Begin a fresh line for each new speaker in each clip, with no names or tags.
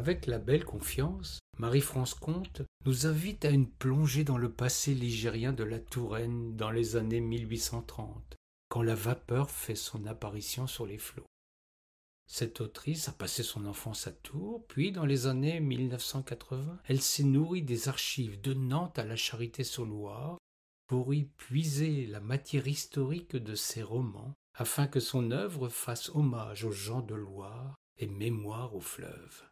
Avec la belle confiance, Marie-France Comte nous invite à une plongée dans le passé ligérien de la Touraine dans les années 1830, quand la vapeur fait son apparition sur les flots. Cette autrice a passé son enfance à Tours, puis dans les années 1980, elle s'est nourrie des archives de Nantes à la Charité-sur-Loire pour y puiser la matière historique de ses romans, afin que son œuvre fasse hommage aux gens de Loire et mémoire au fleuve.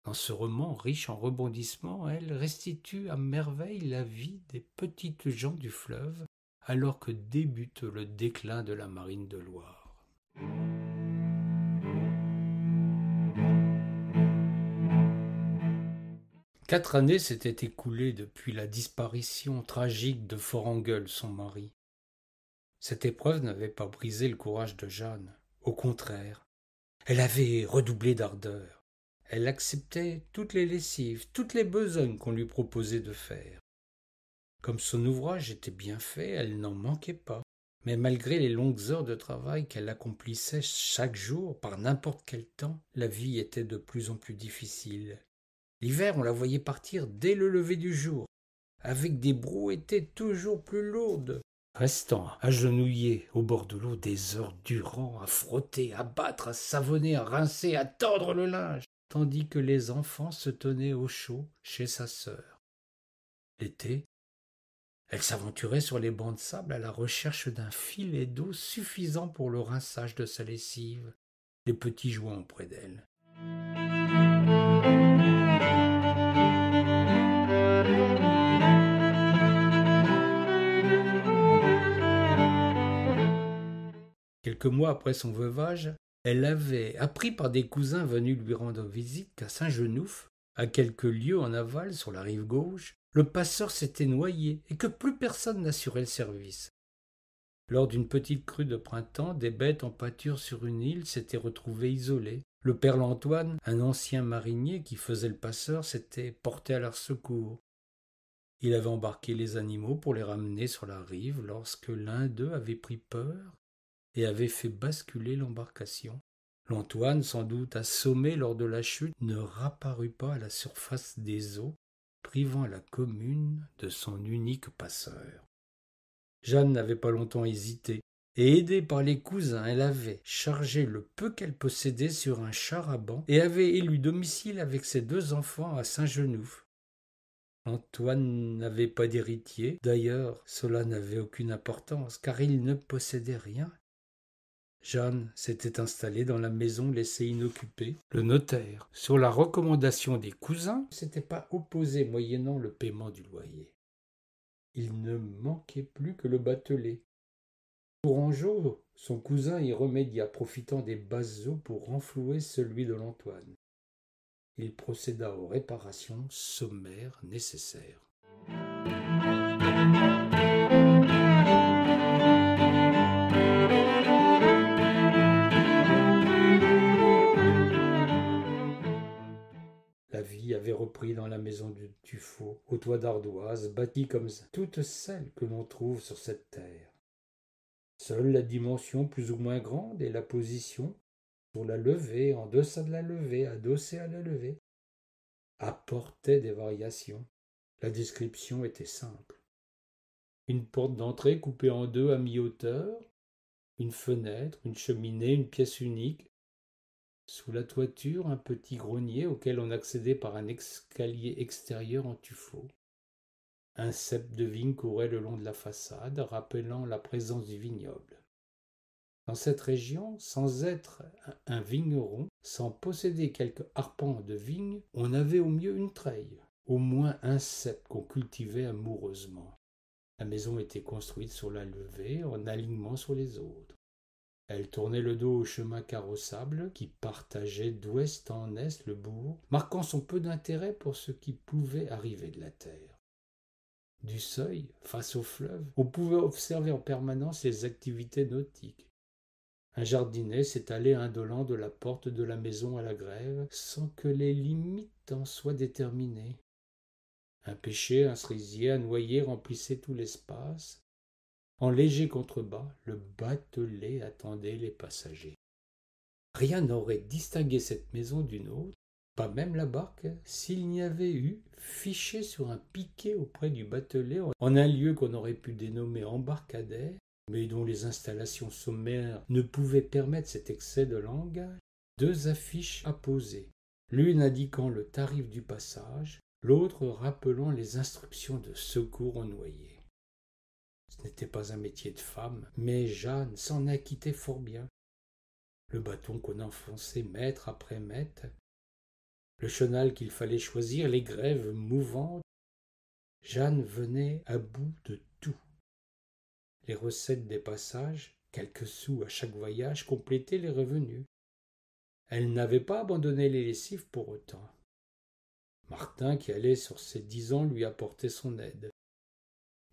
Dans ce roman riche en rebondissements, elle restitue à merveille la vie des petites gens du fleuve, alors que débute le déclin de la marine de Loire. 4 années s'étaient écoulées depuis la disparition tragique de Forengel, son mari. Cette épreuve n'avait pas brisé le courage de Jeanne. Au contraire, elle avait redoublé d'ardeur. Elle acceptait toutes les lessives, toutes les besognes qu'on lui proposait de faire. Comme son ouvrage était bien fait, elle n'en manquait pas. Mais malgré les longues heures de travail qu'elle accomplissait chaque jour, par n'importe quel temps, la vie était de plus en plus difficile. L'hiver, on la voyait partir dès le lever du jour, avec des brouettées toujours plus lourdes, restant agenouillée au bord de l'eau des heures durant, à frotter, à battre, à savonner, à rincer, à tordre le linge, tandis que les enfants se tenaient au chaud chez sa sœur. L'été, elle s'aventurait sur les bancs de sable à la recherche d'un filet d'eau suffisant pour le rinçage de sa lessive, les petits jouant auprès d'elle. Quelques mois après son veuvage, elle avait appris par des cousins venus lui rendre visite qu'à Saint-Genouf, à quelques lieues en aval sur la rive gauche, le passeur s'était noyé et que plus personne n'assurait le service. Lors d'une petite crue de printemps, des bêtes en pâture sur une île s'étaient retrouvées isolées. Le père Lantoine, un ancien marinier qui faisait le passeur, s'était porté à leur secours. Il avait embarqué les animaux pour les ramener sur la rive lorsque l'un d'eux avait pris peur et avait fait basculer l'embarcation. L'Antoine, sans doute assommé lors de la chute, ne rapparut pas à la surface des eaux, privant la commune de son unique passeur. Jeanne n'avait pas longtemps hésité, et aidée par les cousins, elle avait chargé le peu qu'elle possédait sur un char à banc et avait élu domicile avec ses 2 enfants à Saint-Genouf. Antoine n'avait pas d'héritier, d'ailleurs cela n'avait aucune importance, car il ne possédait rien. Jeanne s'était installée dans la maison laissée inoccupée. Le notaire, sur la recommandation des cousins, ne s'était pas opposé moyennant le paiement du loyer. Il ne manquait plus que le batelet. Tourangeau, son cousin, y remédia, profitant des basses eaux pour renflouer celui de l'Antoine. Il procéda aux réparations sommaires nécessaires. La vie avait repris dans la maison du tuffeau, au toit d'ardoise, bâtie comme toutes celles que l'on trouve sur cette terre. Seule la dimension plus ou moins grande et la position, sur la levée, en deçà de la levée, adossée à la levée, apportaient des variations. La description était simple. Une porte d'entrée coupée en 2 à mi-hauteur, une fenêtre, une cheminée, une pièce unique. Sous la toiture, un petit grenier auquel on accédait par un escalier extérieur en tuffeau. Un cep de vigne courait le long de la façade, rappelant la présence du vignoble. Dans cette région, sans être un vigneron, sans posséder quelque arpent de vigne, on avait au mieux une treille, au moins un cep qu'on cultivait amoureusement. La maison était construite sur la levée, en alignement sur les autres. Elle tournait le dos au chemin carrossable qui partageait d'ouest en est le bourg, marquant son peu d'intérêt pour ce qui pouvait arriver de la terre. Du seuil, face au fleuve, on pouvait observer en permanence les activités nautiques. Un jardinet s'étalait indolent de la porte de la maison à la grève, sans que les limites en soient déterminées. Un pêcher, un cerisier, un noyer remplissaient tout l'espace. En léger contrebas, le batelet attendait les passagers. Rien n'aurait distingué cette maison d'une autre, pas même la barque, s'il n'y avait eu, fiché sur un piquet auprès du batelet, en un lieu qu'on aurait pu dénommer embarcadère, mais dont les installations sommaires ne pouvaient permettre cet excès de langage, 2 affiches apposées, l'une indiquant le tarif du passage, l'autre rappelant les instructions de secours aux noyés. Ce n'était pas un métier de femme, mais Jeanne s'en acquittait fort bien. Le bâton qu'on enfonçait mètre après mètre, le chenal qu'il fallait choisir, les grèves mouvantes, Jeanne venait à bout de tout. Les recettes des passages, quelques sous à chaque voyage, complétaient les revenus. Elle n'avait pas abandonné les lessives pour autant. Martin, qui allait sur ses 10 ans, lui apportait son aide.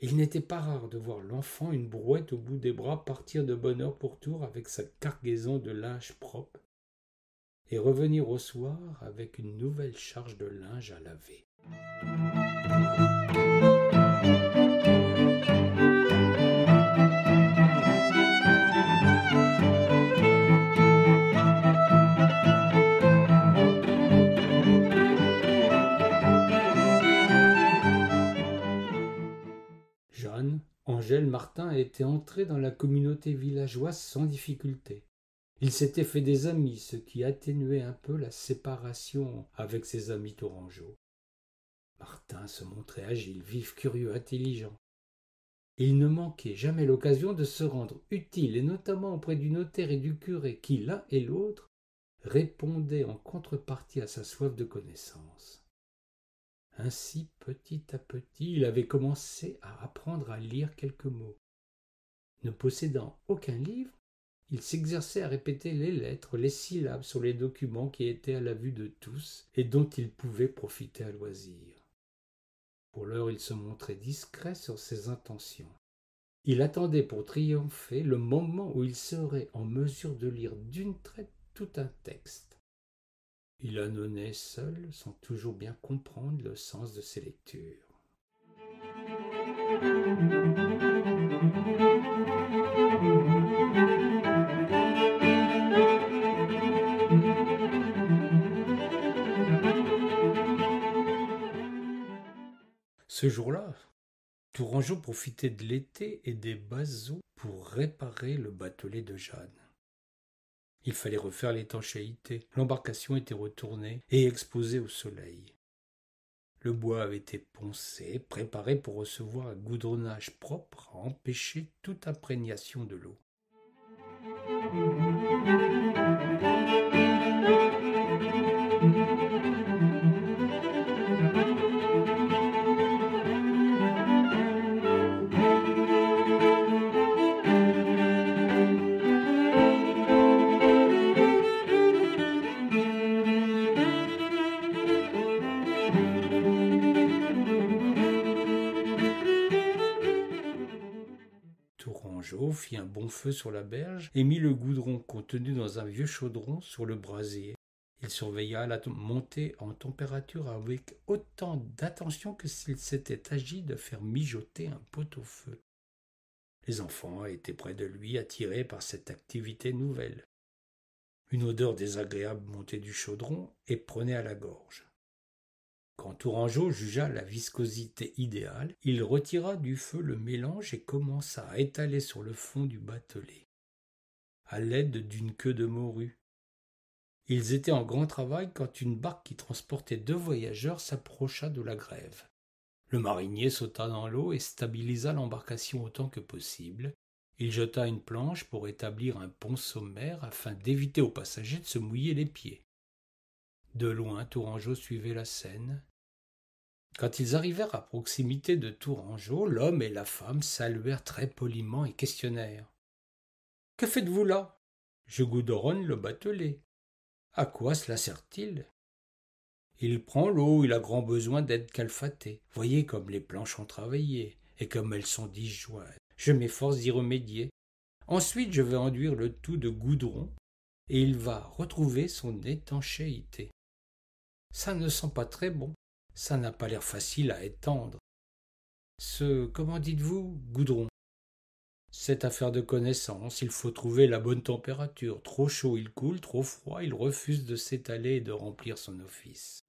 Il n'était pas rare de voir l'enfant, une brouette au bout des bras, partir de bonne heure pour Tours avec sa cargaison de linge propre et revenir au soir avec une nouvelle charge de linge à laver. Jeanne, Angèle, Martin étaient entrés dans la communauté villageoise sans difficulté. Il s'était fait des amis, ce qui atténuait un peu la séparation avec ses amis tourangeaux. Martin se montrait agile, vif, curieux, intelligent. Il ne manquait jamais l'occasion de se rendre utile, et notamment auprès du notaire et du curé, qui, l'un et l'autre, répondaient en contrepartie à sa soif de connaissance. Ainsi, petit à petit, il avait commencé à apprendre à lire quelques mots. Ne possédant aucun livre, il s'exerçait à répéter les lettres, les syllabes sur les documents qui étaient à la vue de tous et dont il pouvait profiter à loisir. Pour l'heure, il se montrait discret sur ses intentions. Il attendait pour triompher le moment où il serait en mesure de lire d'une traite tout un texte. Il ânonnait seul, sans toujours bien comprendre le sens de ses lectures. Ce jour-là, Tourangeau profitait de l'été et des bas eaux pour réparer le batelet de Jeanne. Il fallait refaire l'étanchéité. L'embarcation était retournée et exposée au soleil. Le bois avait été poncé, préparé pour recevoir un goudronnage propre à empêcher toute imprégnation de l'eau. Tourangeau fit un bon feu sur la berge et mit le goudron contenu dans un vieux chaudron sur le brasier. Il surveilla la montée en température avec autant d'attention que s'il s'était agi de faire mijoter un pot-au-feu. Les enfants étaient près de lui, attirés par cette activité nouvelle. Une odeur désagréable montait du chaudron et prenait à la gorge. Quand Tourangeau jugea la viscosité idéale, il retira du feu le mélange et commença à étaler sur le fond du batelet, à l'aide d'une queue de morue. Ils étaient en grand travail quand une barque qui transportait 2 voyageurs s'approcha de la grève. Le marinier sauta dans l'eau et stabilisa l'embarcation autant que possible. Il jeta une planche pour établir un pont sommaire afin d'éviter aux passagers de se mouiller les pieds. De loin, Tourangeau suivait la scène. Quand ils arrivèrent à proximité de Tourangeau, l'homme et la femme saluèrent très poliment et questionnèrent. « Que faites-vous là ?»« Je goudronne le batelet. »« À quoi cela sert-il ?»« Il prend l'eau, il a grand besoin d'être calfaté. Voyez comme les planches ont travaillé, et comme elles sont disjointes. Je m'efforce d'y remédier. Ensuite, je vais enduire le tout de goudron, et il va retrouver son étanchéité. Ça ne sent pas très bon. Ça n'a pas l'air facile à étendre. Comment dites-vous, goudron ? C'est affaire de connaissance, il faut trouver la bonne température. Trop chaud, il coule, trop froid, il refuse de s'étaler et de remplir son office.